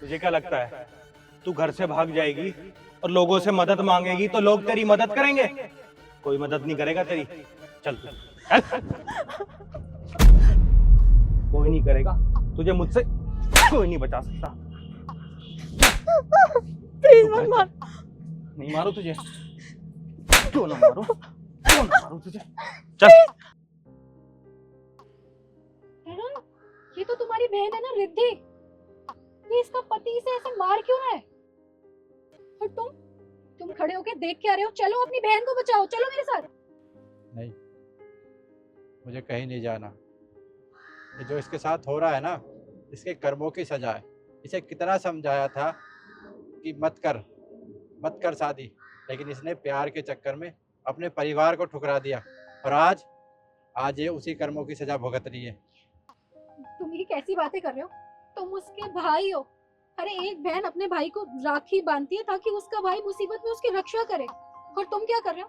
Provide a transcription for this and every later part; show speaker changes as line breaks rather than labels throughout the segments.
तुझे क्या लगता है तू घर से भाग जाएगी और लोगों से मदद मांगेगी तो लोग तेरी मदद करेंगे? कोई मदद नहीं करेगा तेरी। चल तू चल। कोई नहीं करेगा तुझे, मुझसे कोई नहीं बचा सकता।
प्लीज मत मार।
नहीं मारो तुझे, क्यों ना मारो, क्यों ना मारो तुझे। चल।
ये तो तुम्हारी बहन है ना रिद्धि, ये इसका पति इसे ऐसे मार क्यों रहा है? और तुम खड़े होके देख के आ रहे हो? चलो अपनी बहन को बचाओ, चलो मेरे साथ।
नहीं, मुझे कहीं नहीं जाना। ये जो इसके साथ हो रहा है ना, इसके कर्मों की सजा है। इसे कितना समझाया था कि मत कर शादी, लेकिन इसने प्यार के चक्कर में अपने परिवार को ठुकरा दिया और आज ये उसी कर्मों की सजा भुगत रही है।
तुम ये कैसी बातें कर रहे हो? तुम उसके भाई हो। अरे एक बहन अपने भाई को राखी बांधती है ताकि उसका भाई मुसीबत में उसकी रक्षा करे, और तुम क्या कर रहे हो?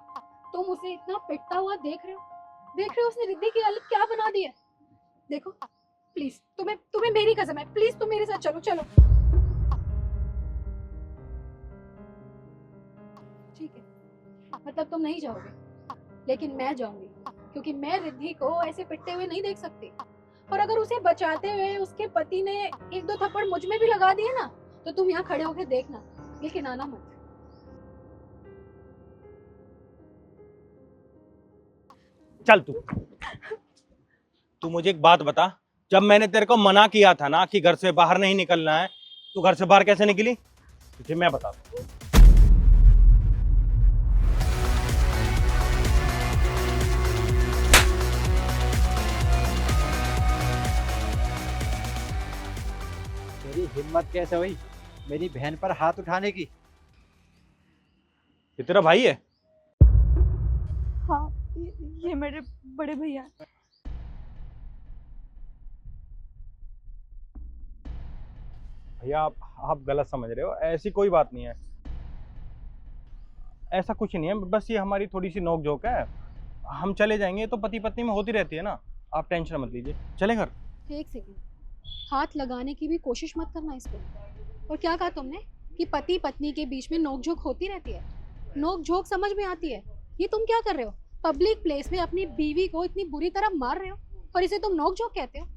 तुम उसे इतना पिटता हुआ देख रहे हो उसने रिद्धि की हालत क्या बना दी है। देखो प्लीज, तुम्हें मेरी कसम है, प्लीज तुम मेरे साथ चलो। चलो ठीक है, मतलब तुम नहीं जाओगे, लेकिन मैं जाऊंगी, क्योंकि मैं रिद्धि को ऐसे पिटते हुए नहीं देख सकती। और अगर उसे बचाते हुए उसके पति ने एक दो थप्पड़ मुझ में भी लगा दिए ना, तो तुम यहाँ खड़े होकर देखना, लेकिन आना मत।
चल तू मुझे एक बात बता, जब मैंने तेरे को मना किया था ना कि घर से बाहर नहीं निकलना है, तू घर से बाहर कैसे निकली? तुझे मैं बता दूं।
तेरी हिम्मत कैसे हुई मेरी बहन पर हाथ उठाने की?
ये तेरा भाई है?
हाँ, ये मेरे बड़े भैया हैं।
भैया आप गलत समझ रहे हो, ऐसी कोई बात नहीं है, ऐसा कुछ नहीं है, बस ये हमारी थोड़ी सी नोक झोंक है। हम चले जाएंगे, तो पति पत्नी में होती रहती है ना, आप टेंशन मत लीजिए, चले घर।
एक सेकंड, हाथ लगाने की भी कोशिश मत करना इस पर। और क्या कहा तुमने कि पति पत्नी के बीच में नोकझोंक होती रहती है? नोकझोंक समझ में आती है, ये तुम क्या कर रहे हो? पब्लिक प्लेस में अपनी बीवी को इतनी बुरी तरह मार रहे हो और इसे तुम नोकझोंक कहते हो?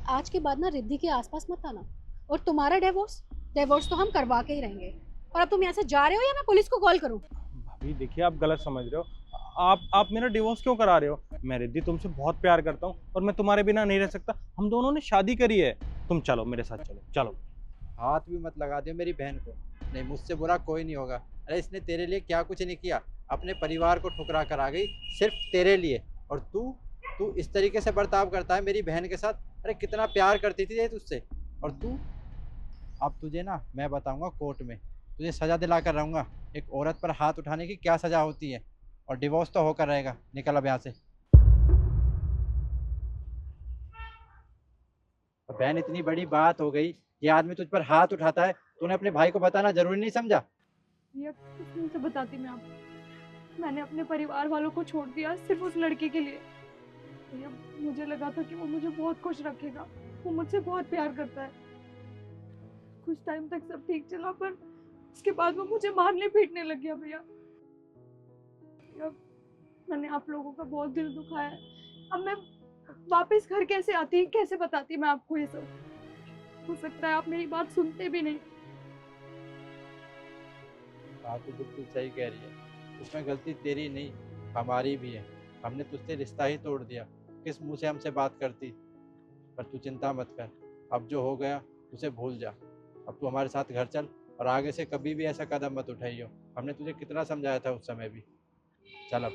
आज के बाद ना रिद्धि के आसपास मत आना। और तुम्हारा डिवोर्स तो हम करवा के ही रहेंगे। और अब तुम यहाँ से जा रहे हो या मैं पुलिस को कॉल करूँ?
भाभी देखिए, आप गलत समझ रहे हो। आप मेरा डिवोर्स क्यों करा रहे हो? मैं रिद्धि तुमसे बहुत प्यार करता हूँ और मैं तुम्हारे बिना नहीं रह सकता। हम दोनों ने शादी करी है। तुम चलो मेरे साथ, चलो चलो।
हाथ भी मत लगा दियो मेरी बहन को। नहीं, मुझसे बुरा कोई नहीं होगा। अरे इसने तेरे लिए क्या कुछ नहीं किया, अपने परिवार को ठुकरा कर आ गई सिर्फ तेरे लिए। और तू इस तरीके से बर्ताव करता है मेरी बहन के साथ। अरे कितना प्यार करती थी ये तुझसे। और अब तुझे ना मैं बताऊंगा कोर्ट में, तुझे सजा दिला कर रहूंगा। एक औरत पर हाथ उठाने की क्या सजा होती है। और डिवोर्स तो होकर रहेगा। निकल अब यहाँ से। और बहन, इतनी बड़ी बात हो गई, ये आदमी तुझ पर हाथ उठाता है, तूने अपने भाई को बताना जरूरी नहीं समझा?
भैया किस मुंह से बताती मैं आपको? मैंने अपने परिवार वालों को छोड़ दिया सिर्फ उस लड़के के लिए। भैया मुझे लगा था कि वो मुझे बहुत खुश रखेगा, वो मुझसे बहुत प्यार करता है। कुछ टाइम तक सब ठीक चला, पर उसके बाद वो मुझे मारने पीटने लग गया। भैया मैंने आप लोगों का बहुत दिल दुखाया है। अब मैं वापस घर कैसे आती, कैसे बताती मैं आपको ये सब? हो सकता है आप मेरी बात सुनते भी नहीं।
बात तो बिल्कुल सही कह रही है। उसमें गलती तेरी नहीं, हमारी भी है। हमने तुझसे रिश्ता ही तोड़ दिया। किस मुंह से हमसे बात करती? पर तू चिंता मत कर, अब जो हो गया उसे भूल जा। अब तू हमारे साथ घर चल और आगे से कभी भी ऐसा कदम मत उठाइयो। हमने तुझे कितना समझाया था उस समय भी। चल अब।